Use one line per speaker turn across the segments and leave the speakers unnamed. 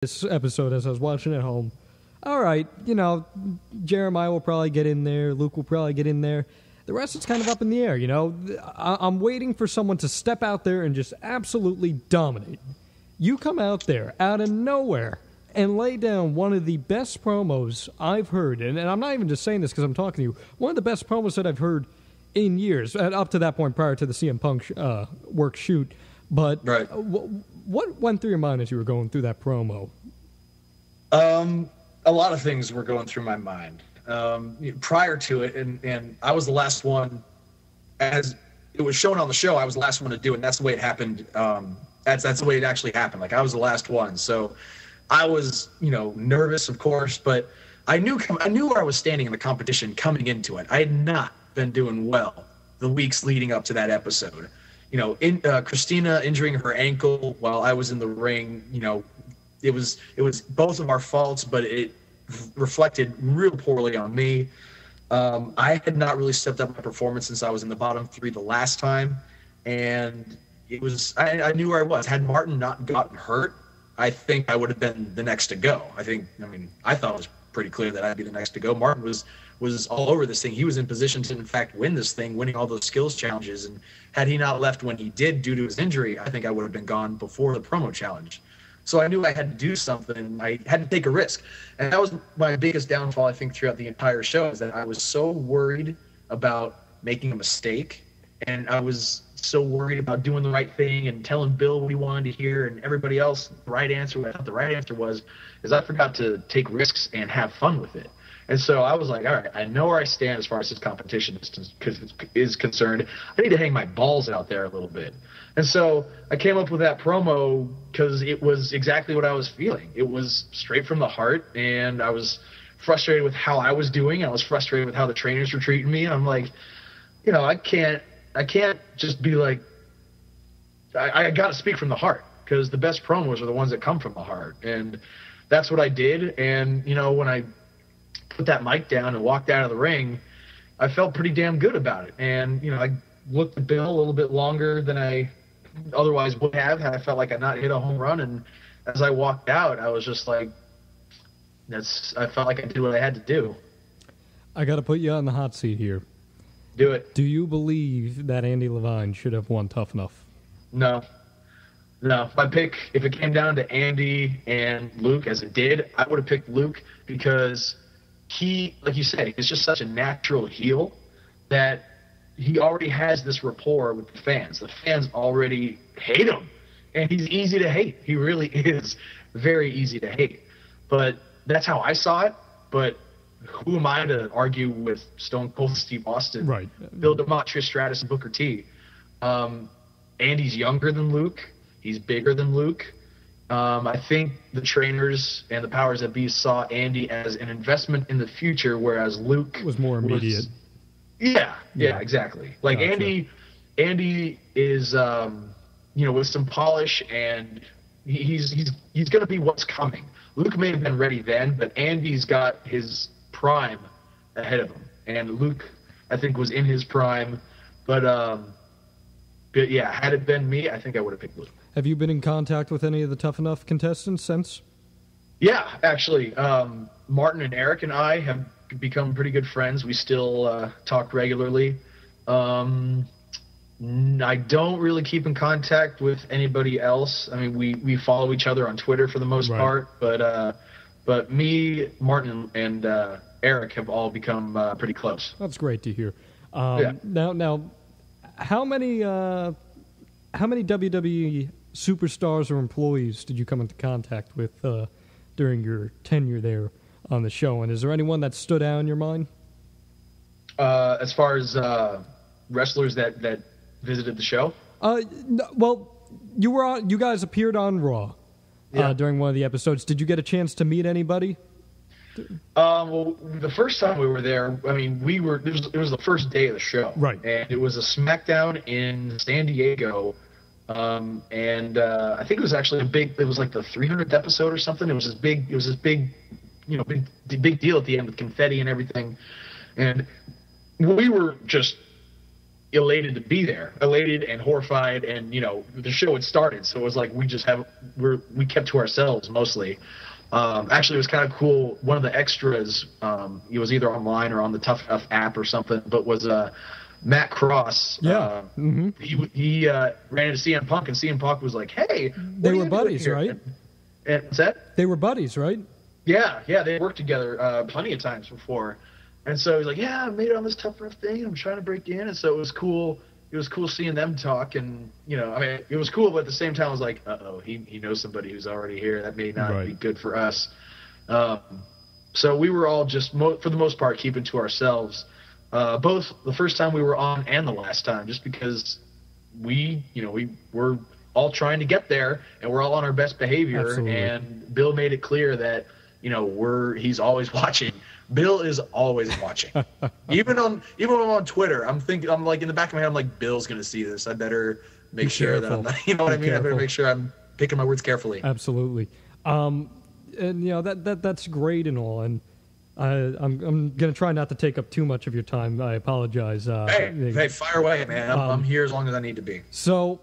this episode as I was watching at home. All right, Jeremiah will probably get in there. Luke will probably get in there. The rest is kind of up in the air, I'm waiting for someone to step out there and just absolutely dominate. You come out there, out of nowhere, and lay down one of the best promos I've heard. And I'm not even just saying this because I'm talking to you. One of the best promos that I've heard in years, up to that point prior to the CM Punk work shoot. But
right.
What went through your mind as you were going through that promo?
A lot of things were going through my mind. Prior to it, and I was the last one, as it was shown on the show, I was the last one to do it, and that's the way it happened. That's the way it actually happened. Like, I was the last one. So I was, nervous, of course, but I knew where I was standing in the competition coming into it. I had not been doing well the weeks leading up to that episode. Christina injuring her ankle while I was in the ring, it was both of our faults, but it reflected real poorly on me. I had not really stepped up my performance since I was in the bottom three the last time, and I knew where I was. Had Martin not gotten hurt, I think I would have been the next to go. I thought it was pretty clear that I'd be the next to go. Martin was all over this thing. He was in position to, in fact, win this thing, winning all those skills challenges. And had he not left when he did due to his injury, I think I would have been gone before the promo challenge. So I knew I had to do something. I had to take a risk. And that was my biggest downfall, I think, throughout the entire show, is that I was so worried about making a mistake. And I was so worried about doing the right thing and telling Bill what he wanted to hear and everybody else the right answer. What I thought the right answer was, is I forgot to take risks and have fun with it. And so I was like, all right, I know where I stand as far as this competition is concerned. I need to hang my balls out there a little bit. And so I came up with that promo because it was exactly what I was feeling. It was straight from the heart, and I was frustrated with how I was doing. I was frustrated with how the trainers were treating me. I'm like, I can't just be like, I got to speak from the heart, because the best promos are the ones that come from the heart. And that's what I did. And, when I put that mic down and walked out of the ring, I felt pretty damn good about it. And, I looked at Bill a little bit longer than I otherwise would have had I felt like I'd not hit a home run. And as I walked out, I was just like, I felt like I did what I had to do.
I got to put you on the hot seat here.
Do it.
Do you believe that Andy Levine should have won Tough Enough?
No. If it came down to Andy and Luke, as it did, I would have picked Luke, because he, like you said, he's just such a natural heel that he already has this rapport with the fans. The fans already hate him, and he's easy to hate. He really is very easy to hate. But that's how I saw it. But who am I to argue with Stone Cold Steve Austin,
right?
Bill DeMott, Trish Stratus, and Booker T. Andy's younger than Luke. He's bigger than Luke. I think the trainers and the powers that be saw Andy as an investment in the future, whereas Luke
was more immediate.
Yeah, exactly. Like, gotcha. Andy is, with some polish, and he's going to be what's coming. Luke may have been ready then, but Andy's got his prime ahead of him, and Luke, I think, was in his prime. But yeah, had it been me, I think I would have picked Luke.
Have you been in contact with any of the Tough Enough contestants since?
Yeah, actually. Martin and Eric and I have become pretty good friends. We still talk regularly. I don't really keep in contact with anybody else. I mean, we follow each other on Twitter for the most part, but me, Martin, and Eric have all become pretty close.
That's great to hear. Now, how many WWE superstars or employees did you come into contact with during your tenure there on the show? And is there anyone that stood out in your mind?
As far as wrestlers that visited the show?
No, well, you guys appeared on Raw during one of the episodes. Did you get a chance to meet anybody?
Well, the first time we were there, I mean, it was the first day of the show.
Right.
And it was a SmackDown in San Diego. And I think it was actually it was like the 300th episode or something. It was this big, big deal at the end with confetti and everything. And we were just elated to be there, elated and horrified, and the show had started, so it was like we kept to ourselves mostly. Actually, it was kind of cool. One of the extras, it was either online or on the Tough Enough app or something, but was Matt Cross.
Yeah.
He ran into CM Punk, and CM Punk was like, "Hey,
they were buddies, right?"
And what's that?
They were buddies, right?
Yeah, they worked together plenty of times before. And so he's like, "Yeah, I made it on this Tough Enough thing. I'm trying to break in." And so it was cool. It was cool seeing them talk, and it was cool, but at the same time, I was like, he knows somebody who's already here. That may not be good for us. So we were all just, for the most part, keeping to ourselves. Both the first time we were on and the last time, just because we were all trying to get there, and we're all on our best behavior.
Absolutely.
And Bill made it clear that he's always watching. Bill is always watching. even when I'm on Twitter, I'm like in the back of my head, I'm like, Bill's gonna see this. I better make sure that I'm not, what I mean? I better make sure I'm picking my words carefully.
Absolutely. And that's great and all. And I'm gonna try not to take up too much of your time. I apologize.
Hey, fire away, man. I'm here as long as I need to be.
So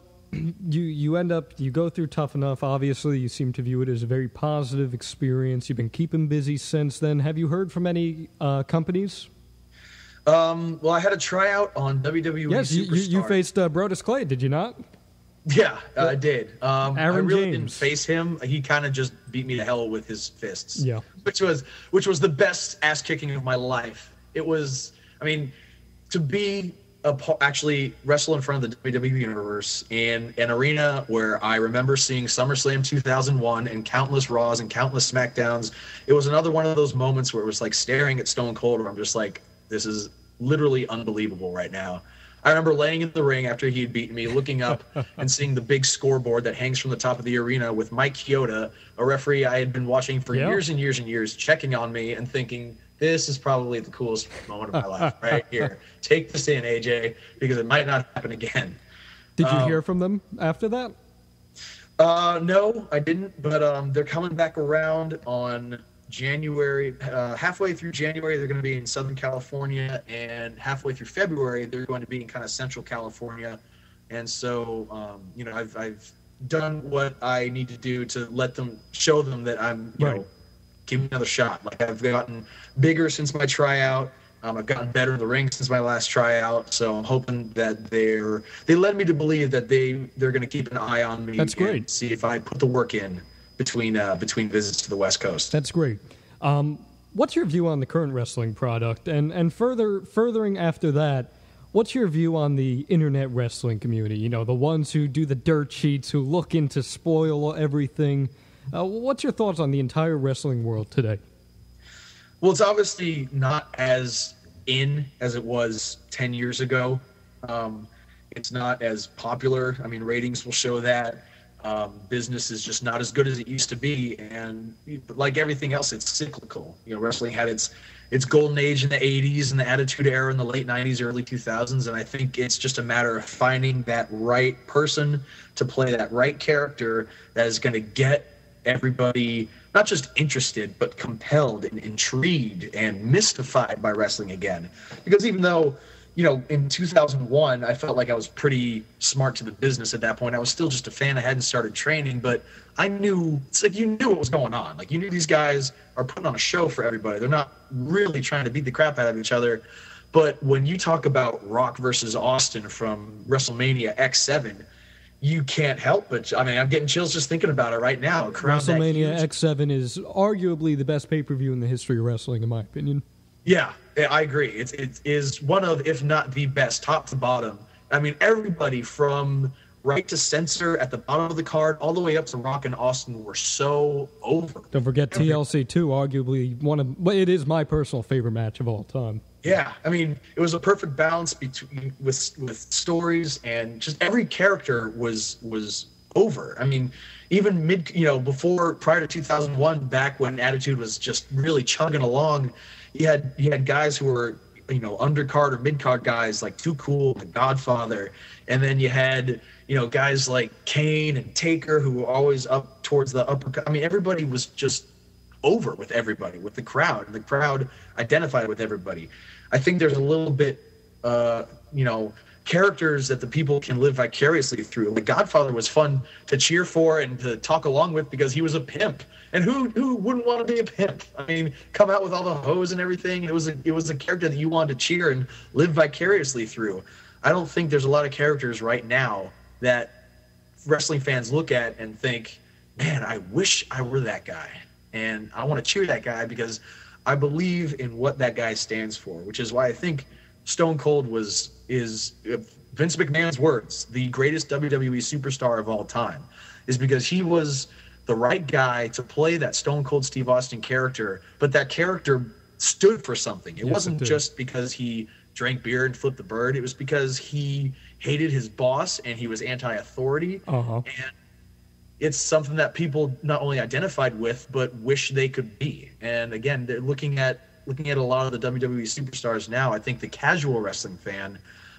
you go through Tough Enough. Obviously, you seem to view it as a very positive experience. You've been keeping busy since then. Have you heard from any companies?
Well, I had a tryout on WWE.
Yes, you faced Brodus Clay, did you not?
Yeah, I did. I really
James.
didn't face him. He kind of just beat me to hell with his fists.
Yeah,
which was the best ass kicking of my life. It was, to be actually wrestle in front of the WWE universe in an arena where I remember seeing SummerSlam 2001 and countless Raws and countless SmackDowns. It was another one of those moments where it was like staring at Stone Cold, where I'm just like, this is literally unbelievable right now. I remember laying in the ring after he had beaten me, looking up and seeing the big scoreboard that hangs from the top of the arena with Mike Chioda, a referee I had been watching for years and years and years, checking on me and thinking, this is probably the coolest moment of my life right here. Take this in, AJ, because it might not happen again.
Did you hear from them after that?
No, I didn't, but they're coming back around on January. Halfway through January, they're going to be in Southern California, and halfway through February, they're going to be in kind of Central California. And so, I've done what I need to do to show them that I'm, give me another shot. Like, I've gotten bigger since my tryout. I've gotten better in the ring since my last tryout. So I'm hoping that they led me to believe that they're going to keep an eye on me.
That's great.
And see if I put the work in between visits to the West Coast.
That's great. What's your view on the current wrestling product? And furthering after that, what's your view on the internet wrestling community? The ones who do the dirt sheets, who look in to spoil everything. What's your thoughts on the entire wrestling world today?
Well, it's obviously not as in as it was 10 years ago. It's not as popular. Ratings will show that. Business is just not as good as it used to be, and like everything else, it's cyclical. Wrestling had its golden age in the 80s and the Attitude Era in the late 90s, early 2000s, and I think it's just a matter of finding that right person to play that right character that is going to get everybody not just interested, but compelled and intrigued and mystified by wrestling again. Because even though in 2001, I felt like I was pretty smart to the business at that point. I was still just a fan. I hadn't started training, but I knew, it's like you knew what was going on. Like, you knew these guys are putting on a show for everybody. They're not really trying to beat the crap out of each other. But when you talk about Rock versus Austin from WrestleMania X7, you can't help but, I'm getting chills just thinking about it right now.
WrestleMania X7 is arguably the best pay-per-view in the history of wrestling, in my opinion.
Yeah, I agree. It is one of, if not the best, top to bottom. Everybody from right to censor at the bottom of the card all the way up to Rock and Austin were so over.
Don't forget TLC 2, arguably it is my personal favorite match of all time.
Yeah, it was a perfect balance between with stories, and just every character was over. Even prior to 2001, back when Attitude was just really chugging along, you had guys who were undercard or mid-card guys like Too Cool, The Godfather, and then you had guys like Kane and Taker who were always up towards the upper. Everybody was just over with everybody, with the crowd, and the crowd identified with everybody. I think there's a little bit, characters that the people can live vicariously through. The Godfather was fun to cheer for and to talk along with because he was a pimp. And who wouldn't want to be a pimp? I mean, come out with all the hoes and everything. It was a character that you wanted to cheer and live vicariously through. I don't think there's a lot of characters right now that wrestling fans look at and think, man, I wish I were that guy. And I want to cheer that guy because I believe in what that guy stands for, which is why I think Stone Cold is Vince McMahon's words, the greatest WWE superstar of all time, is because he was the right guy to play that Stone Cold Steve Austin character, but that character stood for something. It wasn't just because he drank beer and flipped the bird. It was because he hated his boss and he was anti-authority. And it's something that people not only identified with, but wish they could be. And again, they're looking at a lot of the WWE superstars now. I think the casual wrestling fan,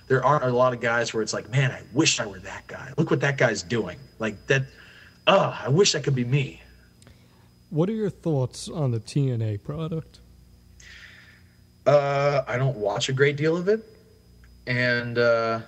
there aren't a lot of guys where it's like, man, I wish I were that guy. Look what that guy's doing. Like that. I wish that could be me.
What are your thoughts on the TNA product?
I don't watch a great deal of it. And, the